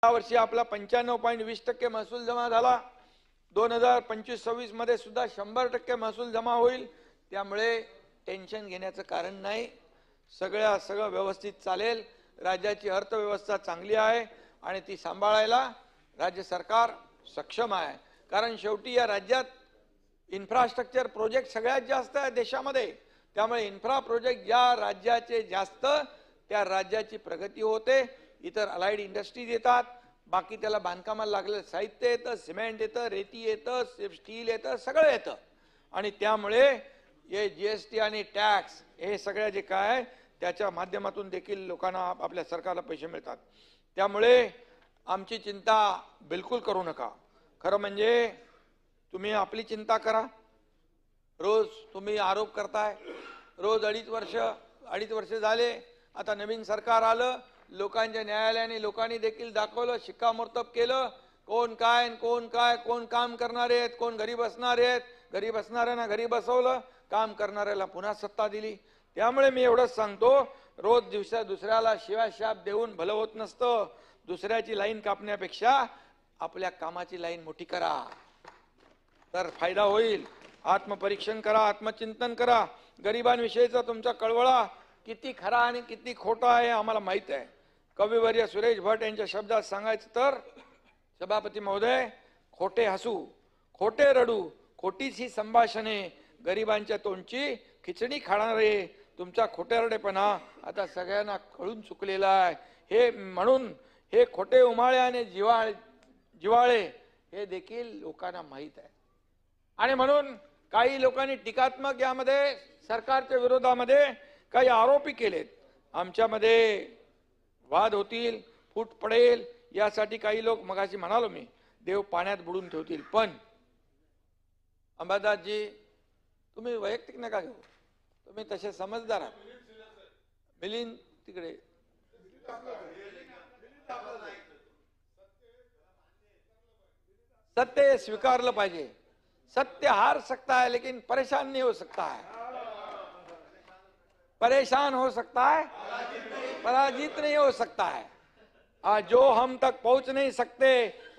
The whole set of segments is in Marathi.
यावर्षी आपला 95.20% महसूल जमा झाला. 2025-26 मध्ये सुद्धा 100% महसूल जमा होईल. त्यामुळे टेन्शन घेण्याचं कारण नाही. सगळं व्यवस्थित चालेल. राज्याची अर्थव्यवस्था चांगली आहे आणि ती सांभाळायला राज्य सरकार सक्षम आहे. कारण शेवटी या राज्यात इन्फ्रास्ट्रक्चर प्रोजेक्ट सगळ्यात जास्त आहे देशामध्ये. त्यामुळे इन्फ्रा प्रोजेक्ट ज्या राज्याचे जास्त त्या राज्याची प्रगती होते. इतर अलाइड इंडस्ट्रीज येतात, बाकी त्याला बांधकामाला लागलेलं साहित्य येतं, सिमेंट येतं, रेती येतं, स्टील येतं, सगळं येतं. आणि त्यामुळे हे जीएसटी आणि टॅक्स हे सगळं जे काय आहे त्याच्या माध्यमातून देखील लोकांना आपल्या सरकारला पैसे मिळतात. त्यामुळे आमची चिंता बिलकुल करू नका. खरं म्हणजे तुम्ही आपली चिंता करा. रोज तुम्ही आरोप करताय. रोज अडीच वर्ष झाले. आता नवीन सरकार आलं. लोकांच्या न्यायालयाने लोकांनी देखील दाखवलं, शिक्कामोर्तब केलं कोण काय कोण काम करणारे आहेत, कोण घरी बसणारे आहेत. घरी बसणाऱ्यांना घरी बसवलं, काम करणाऱ्याला पुन्हा सत्ता दिली. त्यामुळे मी एवढंच सांगतो, रोज दुसऱ्याला शिवाशाप देऊन भलं होत नसतं. दुसऱ्याची लाईन कापण्यापेक्षा आपल्या कामाची लाईन मोठी करा तर फायदा होईल. आत्मपरीक्षण करा, आत्मचिंतन करा. गरिबांविषयीचा तुमचा कळवळा किती खरा आणि किती खोटा आहे आम्हाला माहित आहे. कविवर्य सुरेश भट यांच्या शब्दात सांगायचं तर, सभापती महोदय, खोटे हसू, खोटे रडू, खोटीच ही संभाषणे, गरिबांच्या तोंडची खिचडी खाणारे तुमचा खोटेरडेपणा आता सगळ्यांना कळून चुकलेला आहे. हे म्हणून हे खोटे उमाळे आणि जिवाळे हे देखील लोकांना माहीत आहे. आणि म्हणून काही लोकांनी टीकात्मक यामध्ये सरकारच्या विरोधामध्ये काही आरोपी केलेत. आमच्यामध्ये वाद होतील, फूट पडेल यासाठी काही लोक, मगाशी म्हणालो मी, देव पाण्यात बुडून ठेवतील. पण अंबादासजी, तुम्ही वैयक्तिक नका घेऊ. तुम्ही तसे समजदार आहात. मिलिंद तिकडे सत्य स्वीकारलं पाहिजे. सत्य हार सकता है लेकिन परेशान नहीं हो सकता है. परेशान हो सकता है, पराजित नहीं हो सकता है. जो हम तक पहुंच नहीं सकते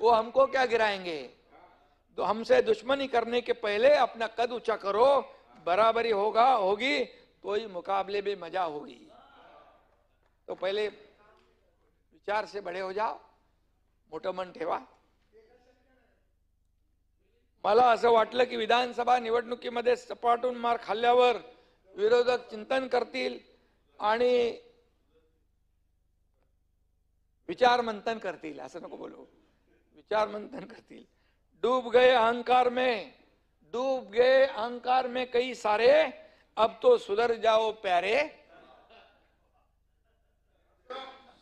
वो हमको क्या गिराएंगे. तो हमसे दुश्मनी करने के पहले अपना कद ऊंचा करो. बराबरी होगी तो ही मुकाबले में मजा होगी. तो पहले विचार से बड़े हो जाओ, मोठं मन ठेवा. मला असं वाटलं की विधानसभा निवडणुकीमध्ये सपाटून मार खाल्ल्यावर विरोधक चिंतन करतील आणि विचार मंथन करतील. असं नको बोलू, विचार मंथन करतील. डूब गए अहंकार में कई सारे, अब तो सुधर जाओ प्यारे.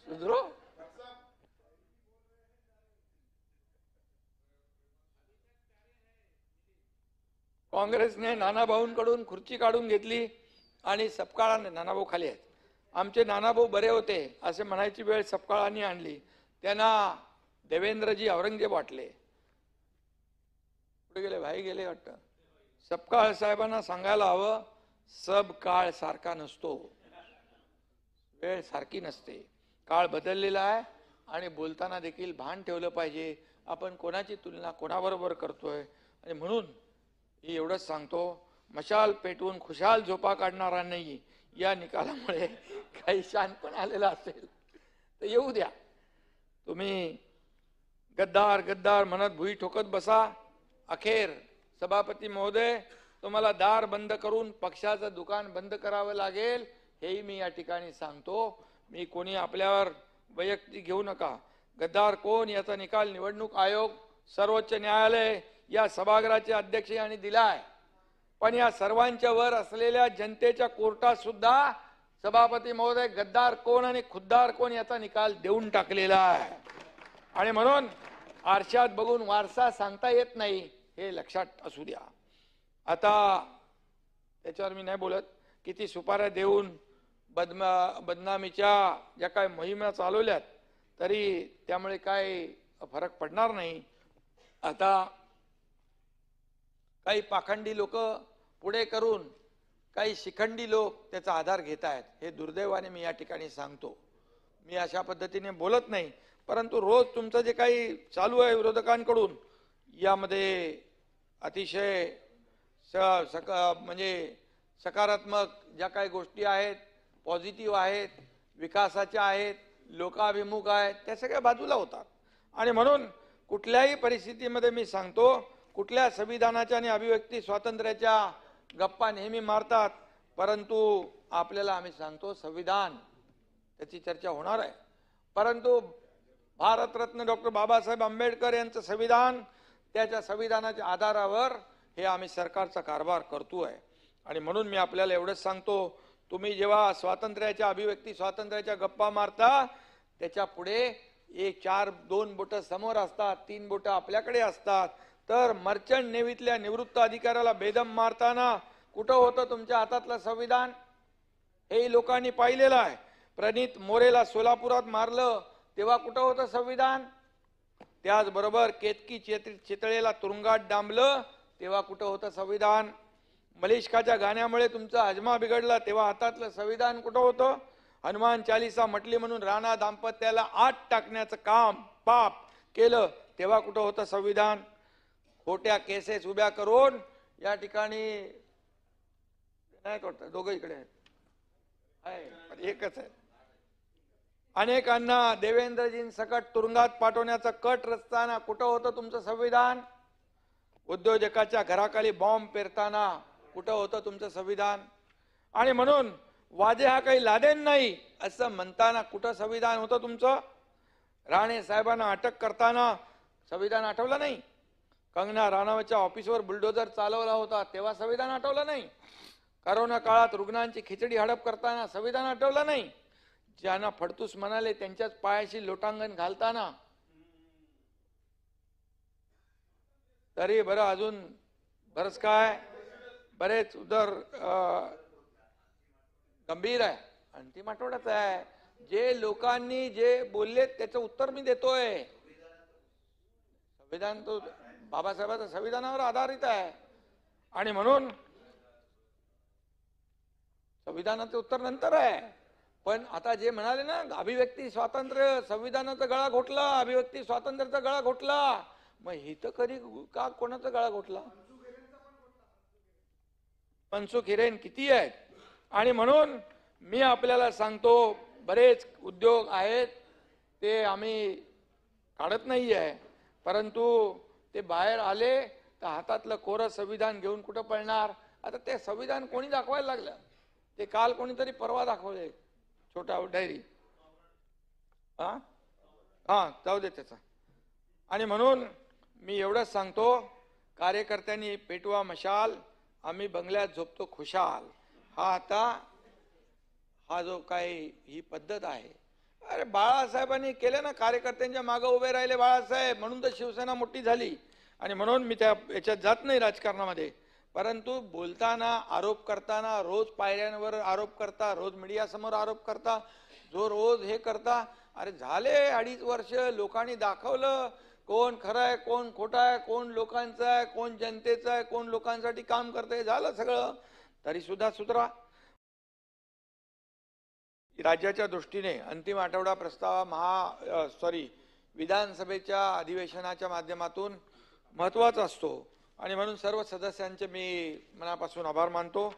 सुधरो. काँग्रेसने नानाभाऊंकडून खुर्ची काढून घेतली आणि सपकाळाने, नानाभाऊ खाली आहेत, आमचे नानाभाऊ बरे होते असे म्हणायची वेळ सपकाळांनी आणली. त्यांना देवेंद्रजी औरंगजेब वाटले. कुठे गेले, भाई गेले वाटतं. सपकाळ साहेबांना सांगायला हवं, सब काळ सारखा नसतो, वेळ सारखी नसते, काळ बदललेला आहे. आणि बोलताना देखील भान ठेवलं पाहिजे आपण कोणाची तुलना कोणाबरोबर करतोय. आणि म्हणून एवढंच सांगतो, मशाल पेटवून खुशाल झोपा काढणारा नाही. या निकालामुळे काही शानपण आलेला असेल तर येऊ द्या. तुम्ही गद्दार गद्दार म्हणत भुई ठोकत बसा. अखेर सभापती महोदय, तुम्हाला दार बंद करून पक्षाचं दुकान बंद करावं लागेल, हेही मी या ठिकाणी सांगतो. मी कोणी आपल्यावर वैयक्तिक घेऊ नका. गद्दार कोण याचा निकाल निवडणूक आयोग, सर्वोच्च न्यायालय, या सभागृहाचे अध्यक्ष यांनी दिलाय. पण या सर्वांच्या वर असलेल्या जनतेच्या कोर्टात सुद्धा सभापती महोदय गद्दार कोण आणि खुद्दार कोण याचा निकाल देऊन टाकलेला आहे. आणि म्हणून आरशात बघून वारसा सांगता येत नाही, हे लक्षात असू द्या. आता त्याच्यावर मी नाही बोलत. किती सुपाऱ्या देऊन बदनामीच्या ज्या काय मोहिमा चालवल्यात तरी त्यामुळे काय फरक पडणार नाही. आता काही पाखंडी लोक पुढे करून काही शिखंडी लोक त्याचा आधार घेत आहेत. हे दुर्दैवाने मी या ठिकाणी सांगतो. मी अशा पद्धतीने बोलत नाही, परंतु रोज तुमचं जे काही चालू आहे विरोधकांकडून यामध्ये अतिशय म्हणजे सकारात्मक ज्या काही गोष्टी आहेत, पॉझिटिव्ह आहेत, विकासाच्या आहेत, लोकाभिमुख आहेत, त्या सगळ्या बाजूला होतात. आणि म्हणून कुठल्याही परिस्थितीमध्ये मी सांगतो, कुठल्या संविधानाच्या आणि अभिव्यक्ती स्वातंत्र्याच्या गप्पा नेहमी मारतात, परंतु आपल्याला आम्ही सांगतो संविधान त्याची चर्चा होणार आहे. परंतु भारतरत्न डॉक्टर बाबासाहेब आंबेडकर यांचं संविधान, त्याच्या संविधानाच्या आधारावर हे आम्ही सरकारचा कारभार करतोय. आणि म्हणून मी आपल्याला एवढंच सांगतो, तुम्ही जेव्हा स्वातंत्र्याच्या अभिव्यक्ती स्वातंत्र्याच्या गप्पा मारता, त्याच्या पुढे दोन बोटं समोर असतात, 3 बोटं आपल्याकडे असतात. तर मर्चंट नेव्हीतल्या निवृत्त अधिकाऱ्याला बेदम मारताना कुठं होतं तुमच्या हातातलं संविधान? हे लोकांनी पाहिलेलं आहे. प्रणित मोरेला सोलापुरात मारलं तेव्हा कुठं होतं संविधान? त्याचबरोबर केतकी चितळेला तुरुंगात डांबलं तेव्हा कुठं होतं संविधान? मलिष्काच्या गाण्यामुळे तुमचा हजमा बिघडला तेव्हा हातातलं संविधान कुठं होतं? हनुमान चालीसा म्हटली म्हणून राणा दाम्पत्याला आत टाकण्याचं काम पाप केलं तेव्हा कुठं होतं संविधान? खोट्या केसेस उभ्या करून या ठिकाणी नाही करतात, दोघं इकडे आहेत, एकच आहे. अनेकांना देवेंद्रजींसकट तुरुंगात पाठवण्याचा कट रचताना कुठं होतं तुमचं संविधान? उद्योजकाच्या घराखाली बॉम्ब पेरताना कुठं होतं तुमचं संविधान? आणि म्हणून वाजे हा काही लादेन नाही असं म्हणताना कुठं संविधान होतं तुमचं? राणे साहेबांना अटक करताना संविधान आठवलं नाही? कंगना राणावतच्या ऑफिसवर बुलडोजर चालवला होता तेव्हा संविधान आठवलं नाही? करोना काळात रुग्णांची खिचडी हडप करताना संविधान आठवलं नाही? ज्यांना फडतूस म्हणाले त्यांच्याच पायाशी लोटांगण घालताना तरी बरं अजून बरंच काय बरेच उदर गंभीर आहे. अंतिम आठवड्यात आहे. जे लोकांनी जे बोलले त्याचं उत्तर मी देतोय. संविधान तो बाबासाहेबांच्या संविधानावर आधारित आहे आणि म्हणून संविधानाचं उत्तर नंतर आहे. पण आता जे म्हणाले ना अभिव्यक्ती स्वातंत्र्य, संविधानाचा गळा घोटला, अभिव्यक्ती स्वातंत्र्याचा गळा घोटला, मग हे तर कधी का कोणाचा गळा घोटला? मनसुख हिरेन किती आहेत? आणि म्हणून मी आपल्याला सांगतो, बरेच उद्योग आहेत ते आम्ही काढत नाही आहे, परंतु ते बाहेर आले तर हातातलं कोरं संविधान घेऊन कुठं पळणार? आता ते संविधान कोणी दाखवायला लागलं? ते काल कोणीतरी परवा दाखवले, छोटा डायरी. हा जाऊ दे त्याचा. आणि म्हणून मी एवढंच सांगतो, कार्यकर्त्यांनी पेटवा मशाल, आम्ही बंगल्यात झोपतो खुशाल. हा जो काही ही पद्धत आहे, अरे बाळासाहेबांनी केले ना, कार्यकर्त्यांच्या मागे उभे राहिले बाळासाहेब, म्हणून तर शिवसेना मोठी झाली. आणि म्हणून मी त्या याच्यात जात नाही राजकारणामध्ये, परंतु बोलताना आरोप करताना रोज पायऱ्यांवर आरोप करता, रोज मीडिया समोर आरोप करता, जो रोज हे करता, अरे झाले 2.5 वर्ष लोकांनी दाखवलं कोण खरं आहे कोण खोटं आहे, कोण लोकांचं आहे कोण जनतेचं आहे, कोण लोकांसाठी काम करतंय, झालं सगळं. तरी सुद्धा सुधरा. राज्याच्या दृष्टीने अंतिम आठवडा प्रस्ताव विधानसभेच्या अधिवेशनाच्या माध्यमातून महत्त्वाचा असतो आणि म्हणून सर्व सदस्यांचे मी मनापासून आभार मानतो.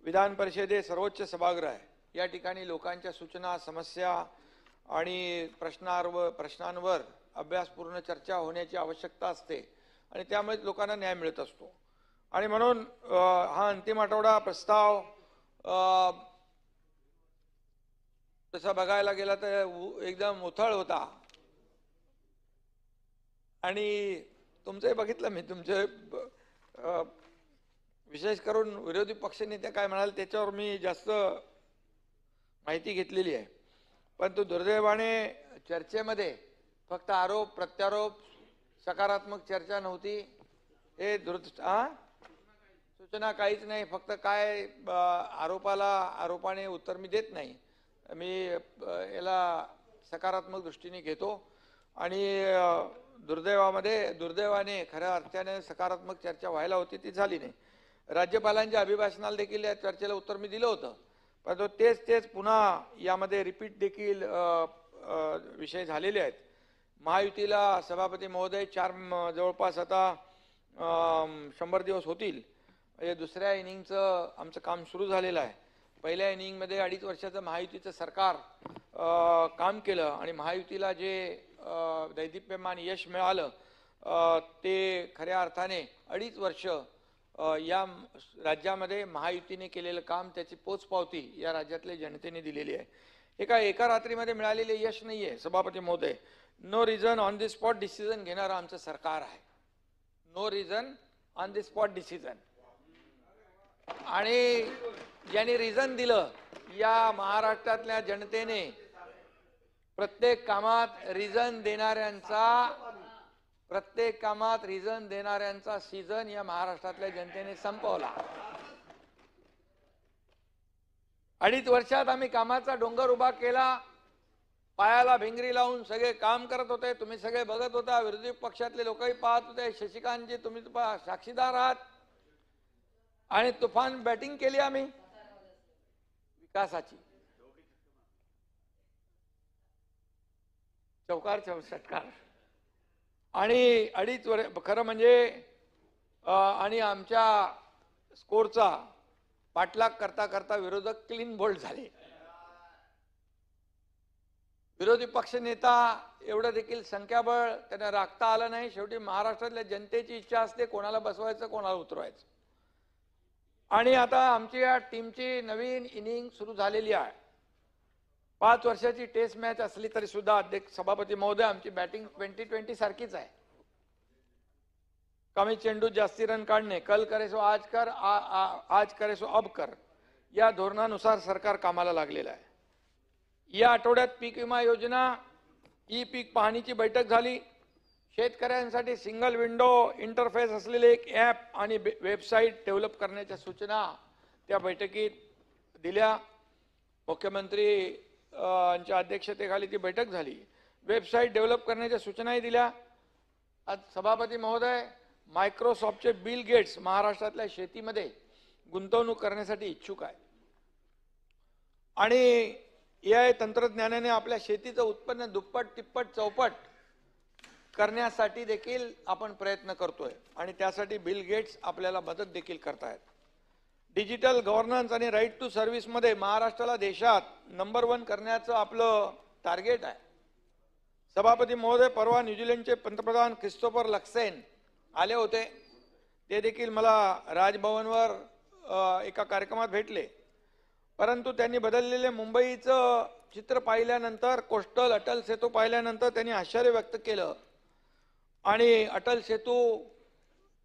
विधान परिषदे सर्वोच्च सभागृह आहे. या ठिकाणी लोकांच्या सूचना, समस्या आणि प्रश्नांवर अभ्यासपूर्ण चर्चा होण्याची आवश्यकता असते आणि त्यामुळे लोकांना न्याय मिळत असतो. आणि म्हणून हा अंतिम आठवडा प्रस्ताव तसा बघायला गेला तर एकदम उथळ होता. आणि तुमचंही बघितलं मी, तुमचे विशेष करून विरोधी पक्षनेते काय म्हणाले त्याच्यावर मी जास्त माहिती घेतलेली आहे. परंतु दुर्दैवाने चर्चेमध्ये फक्त आरोप प्रत्यारोप, सकारात्मक चर्चा नव्हती. हे सूचना काहीच नाही, फक्त काय आरोपाने उत्तर मी देत नाही. मी याला सकारात्मक दृष्टीने घेतो आणि दुर्दैवाने खऱ्या अर्थाने सकारात्मक चर्चा व्हायला होती ती झाली नाही. राज्यपालांच्या अभिभाषणाला देखील या चर्चेला उत्तर मी दिलं होतं, परंतु तेच पुन्हा यामध्ये रिपीट देखील विषय झालेले आहेत. महायुतीला सभापती महोदय जवळपास आता 100 दिवस होतील. म्हणजे दुसऱ्या इनिंगचं आमचं काम सुरू झालेलं आहे. पहिल्या इनिंगमध्ये 2.5 वर्षाचं महायुतीचं सरकार काम केलं आणि महायुतीला जे दैदिप्यमान यश मिळालं ते खऱ्या अर्थाने 2.5 वर्ष या राज्यामध्ये महायुतीने केलेलं काम, त्याची पोचपावती या राज्यातल्या जनतेने दिलेली आहे. एका रात्रीमध्ये मिळालेले यश नाही आहे सभापती महोदय. No reason on the spot decision घेणारं आमचं सरकार आहे. No reason on the spot decision. आणि ज्यांनी रिझन दिलं या महाराष्ट्रातल्या जनतेने प्रत्येक कामात रिझन देणाऱ्यांचा सीझन या महाराष्ट्रातल्या जनतेने संपवला. 2.5 वर्षात आम्ही कामाचा डोंगर उभा केला. पायाला भिंगरी लावून सगळे काम करत होते. तुम्ही सगळे बघत होता. विरोधी पक्षातले लोकही पाहत होते. शशिकांतजी तुम्ही साक्षीदार आहात. आणि तुफान बॅटिंग केली आम्ही विकासाची. चौकार षटकार आणि 2.5 वर्ष खरं म्हणजे आणि आमच्या स्कोरचा पाठलाग करता करता विरोधक क्लीन बोल्ड झाले. विरोधी पक्षनेता एवढं देखील संख्याबळ त्यांना राखता आलं नाही. शेवटी महाराष्ट्रातल्या जनतेची इच्छा असते कोणाला बसवायचं कोणाला उतरवायचं. आणि आता आमची या टीमची नवीन इनिंग सुरू झालेली आहे. 5 वर्षाची टेस्ट मॅच असली तरी सुद्धा अध्यक्ष सभापती महोदय आमची बॅटिंग 2020 सारखीच आहे. कमी चेंडू जास्ती रन काढणे, कल करे सो आज कर, आज करे सो अब कर, या धोरणानुसार सरकार कामाला लागलेलं आहे. या आठवड्यात पीक विमा योजना ई पीक पाहणीची बैठक झाली. शेतकऱ्यांसाठी सिंगल विंडो इंटरफेस असलेले एक ॲप आणि वेबसाईट डेव्हलप करण्याच्या सूचना त्या बैठकीत दिल्या. मुख्यमंत्री यांच्या अध्यक्षतेखाली ती बैठक झाली. वेबसाईट डेव्हलप करण्याच्या सूचनाही दिल्या. आज सभापती महोदय मायक्रोसॉफ्टचे बिल गेट्स महाराष्ट्रातल्या शेतीमध्ये गुंतवणूक करण्यासाठी इच्छुक आहे. आणि AI तंत्रज्ञानाने आपल्या शेतीचं उत्पन्न दुप्पट तिप्पट चौपट करण्यासाठी देखील आपण प्रयत्न करतोय आणि त्यासाठी बिल गेट्स आपल्याला मदत देखील करतायत. डिजिटल गव्हर्नन्स आणि राईट टू सर्व्हिस मध्ये महाराष्ट्राला देशात नंबर 1 करण्याचं आपलं टार्गेट आहे. सभापती महोदय परवा न्यूझीलंडचे पंतप्रधान क्रिस्टोफर लक्सेन आले होते. ते देखील मला राजभवनवर एका कार्यक्रमात भेटले. परंतु त्यांनी बदललेले मुंबईचं चित्र पाहिल्यानंतर, कोस्टल अटल सेतू पाहिल्यानंतर त्यांनी आश्चर्य व्यक्त केलं. आणि अटल सेतू,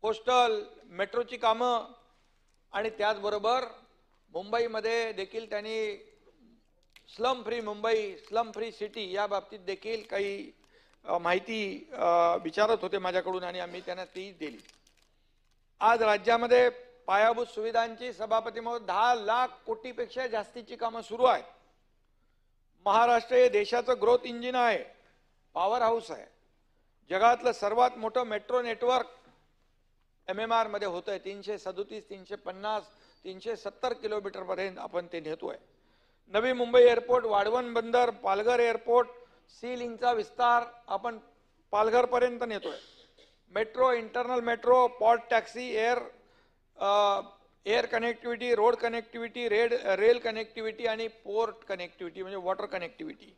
कोस्टल मेट्रोची कामं आणि त्याचबरोबर मुंबईमध्ये देखील त्यांनी slum free Mumbai, slum free city या बाबतीत देखील काही माहिती विचारत होते माझ्याकडून आणि आम्ही त्यांना ती दिली. आज राज्यामध्ये पायाभूत सुविधांची सभापती महोदय 10 लाख कोटीपेक्षा जास्तीची कामं सुरू आहेत. महाराष्ट्र हे देशाचं ग्रोथ इंजिन आहे, पॉवर हाऊस आहे. जगातलं सर्वात मोठं मेट्रो नेटवर्क MMR मध्ये होतंय. 337, 350, 370 किलोमीटर पर्यंत आपण ते नेतोय. नवी मुंबई एअरपोर्ट, वाढवण बंदर, पालघर एअरपोर्ट, सी लिंकचा विस्तार आपण पालघर पर्यंत नेतोय. Metro, internal metro, port taxi, air connectivity, road connectivity, rail connectivity आणि पोर्ट कनेक्टिव्हिटी म्हणजे वॉटर कनेक्टिव्हिटी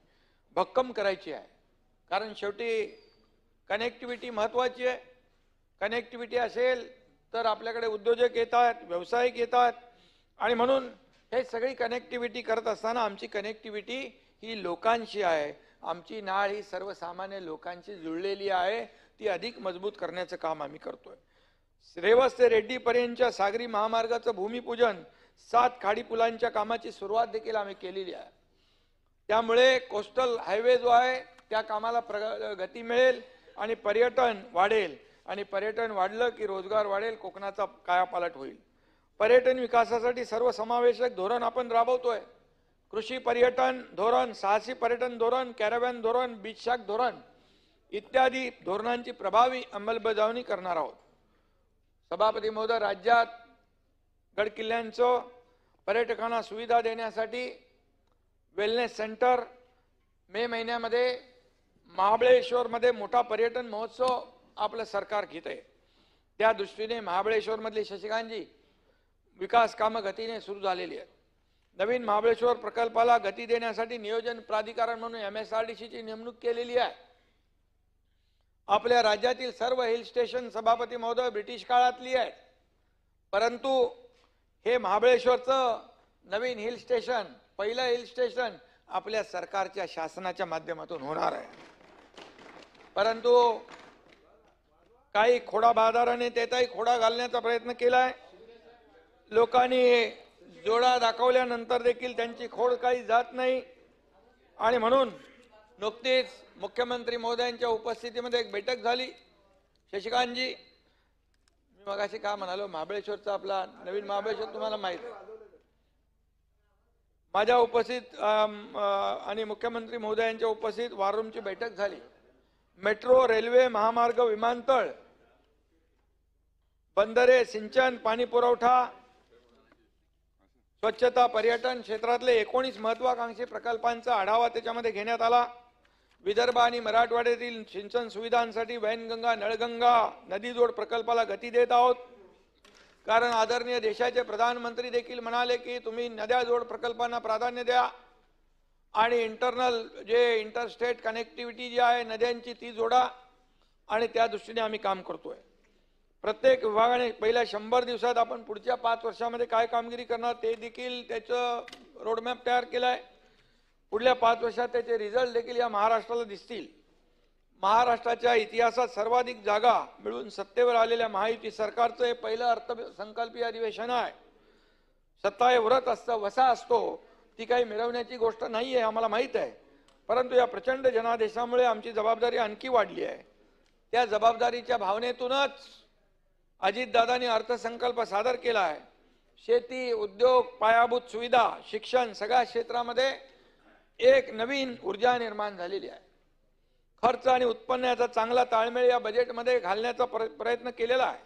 भक्कम करायची आहे. कारण शेवटी कनेक्टिव्हिटी महत्वाची आहे. कनेक्टिव्हिटी असेल तर आपल्याकडे उद्योजक येतात, व्यावसायिक येतात आणि म्हणून हे सगळी कनेक्टिव्हिटी करत असताना आमची कनेक्टिव्हिटी ही लोकांशी आहे. आमची नाळ ही सर्वसामान्य लोकांशी जुळलेली आहे. ती अधिक मजबूत करण्याचं काम आम्ही करतोय. रेवस ते रेड्डी पर्यंतच्या सागरी महामार्गाचं भूमिपूजन, 7 खाडी पुलांच्या कामाची सुरुवात देखील आम्ही केलेली आहे. त्यामुळे कोस्टल हायवे जो आहे त्या कामाला गती मिळेल आणि पर्यटन वाढेल. आणि पर्यटन वाढलं की रोजगार वाढेल, कोकणाचा कायापालट होईल. पर्यटन विकासासाठी सर्वसमावेशक धोरण आपण राबवतोय. कृषी पर्यटन धोरण, साहसी पर्यटन धोरण, कॅरॅव्हॅन धोरण, बीच शाख धोरण इत्यादी धोरणांची प्रभावी अंमलबजावणी करणार आहोत. सभापती महोदय, राज्यात गडकिल्ल्यांचं पर्यटकांना सुविधा देण्यासाठी वेलनेस सेंटर मे महिन्यामध्ये महाबळेश्वरमध्ये मोठा पर्यटन महोत्सव आपलं सरकार घेत आहे. त्या दृष्टीने महाबळेश्वरमधले शशिकांतजी विकास कामं गतीने सुरू झालेली आहेत. नवीन महाबळेश्वर प्रकल्पाला गती देण्यासाठी नियोजन प्राधिकरण म्हणून MSRDCची नेमणूक केलेली आहे. आपल्या राज्यातील सर्व हिल स्टेशन सभापती महोदय ब्रिटिश काळातली आहेत, परंतु हे महाबळेश्वरचं नवीन हिल स्टेशन, पहिलं हिल स्टेशन आपल्या सरकारच्या शासनाच्या माध्यमातून होणार आहे. परंतु काही खोडा बाजाराने त्याचाही खोडा घालण्याचा प्रयत्न केलाय. लोकांनी जोडा दाखवल्यानंतर देखील त्यांची खोड काही जात नाही आणि म्हणून नुकतीच मुख्यमंत्री महोदयांच्या उपस्थितीमध्ये एक बैठक झाली. शशिकांतजी, मी मगाशी काय म्हणालो, महाबळेश्वरचा आपला नवीन महाबळेश्वर तुम्हाला माहित आहे. माझ्या उपस्थित आणि मुख्यमंत्री महोदयांच्या उपस्थित वॉर रूमची बैठक झाली. मेट्रो, रेल्वे, महामार्ग, विमानतळ, बंदरे, सिंचन, पाणी पुरवठा, स्वच्छता, पर्यटन क्षेत्रातले 19 महत्वाकांक्षी प्रकल्पांचा आढावा त्याच्यामध्ये घेण्यात आला. विदर्भ आणि मराठवाड्यातील सिंचन सुविधांसाठी वैनगंगा, नळगंगा नदी जोड प्रकल्पाला गती देत आहोत. कारण आदरणीय देशाचे प्रधानमंत्री देखील म्हणाले की तुम्ही नद्या जोड प्रकल्पांना प्राधान्य द्या आणि इंटरस्टेट कनेक्टिव्हिटी जी आहे नद्यांची ती जोडा, आणि त्या दृष्टीने आम्ही काम करतोय. प्रत्येक विभागाने पहिल्या 100 दिवसात आपण पुढच्या 5 वर्षामध्ये काय कामगिरी करणार ते देखील त्याचं रोडमॅप तयार केलाय. पुढल्या 5 वर्षात त्याचे रिझल्ट देखील या महाराष्ट्राला दिसतील. महाराष्ट्राच्या इतिहासात सर्वाधिक जागा मिळून सत्तेवर आलेल्या महायुती सरकारचं हे पहिलं अर्थसंकल्पीय अधिवेशन आहे. सत्ता हे व्रत असतं, वसा असतो, ती काही मिळवण्याची गोष्ट नाहीये, आम्हाला माहित आहे. परंतु या प्रचंड जनादेशामुळे आमची जबाबदारी आणखी वाढली आहे. त्या जबाबदारीच्या भावनेतूनच अजितदादांनी अर्थसंकल्प सादर केला आहे. शेती, उद्योग, पायाभूत सुविधा, शिक्षण सगळ्या क्षेत्रामध्ये एक नवीन ऊर्जा निर्माण झालेली आहे. खर्च आणि उत्पन्न याचा चांगला ताळमेळ या बजेटमध्ये घालण्याचा प्रयत्न केलेला आहे.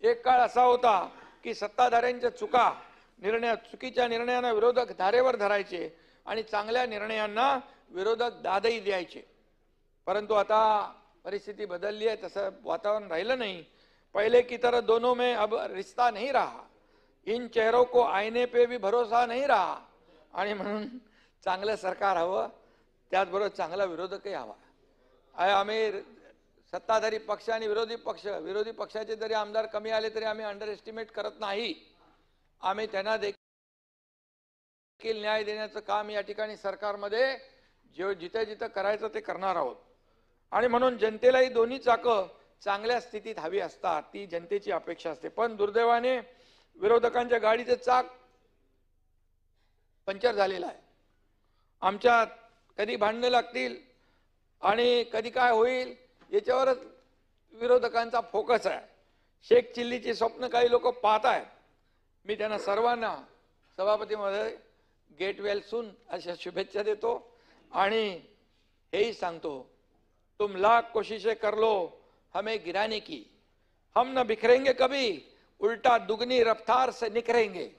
एक काळ असा होता की सत्ताधाऱ्यांच्या चुकीच्या निर्णयांना विरोधक धारेवर धरायचे आणि चांगल्या निर्णयांना विरोधक दादही द्यायचे. परंतु आता परिस्थिती बदलली आहे, तसं वातावरण राहिलं नाही. पहले की तरह दोनों में अब रिश्ता नहीं रहा. इन चेहरों को आईने पे भी भरोसा नहीं रहा. आणि म्हणून चांगलं सरकार हवं, त्याचबरोबर चांगला विरोधकही हवा. आम्ही सत्ताधारी पक्ष आणि विरोधी पक्षाचे जरी आमदार कमी आले तरी आम्ही अंडर एस्टिमेट करत नाही. आम्ही त्यांना देखील न्याय देण्याचं काम या ठिकाणी सरकारमध्ये जिथे जिथे करायचं ते करणार आहोत. आणि म्हणून जनतेलाही दोन्ही चाकं चांगल्या स्थितीत हवी असतात, ती जनतेची अपेक्षा असते. पण दुर्दैवाने विरोधकांच्या गाडीचे चाक पंक्चर झालेलं आहे. आमच्यात कधी भांडणं लागतील आणि कधी काय होईल याच्यावरच विरोधकांचा फोकस आहे. शेख चिल्लीची स्वप्न काही लोक पाहत आहेत. मी त्यांना सर्वांना सभापती महोदय गेट वेल सून अशा शुभेच्छा देतो आणि हेही सांगतो, तुम लाख कोशिशें कर लो हमें गिराने की, हम न बिखरेंगे कभी, उल्टा दुगनी रफ्तार से निखरेंगे.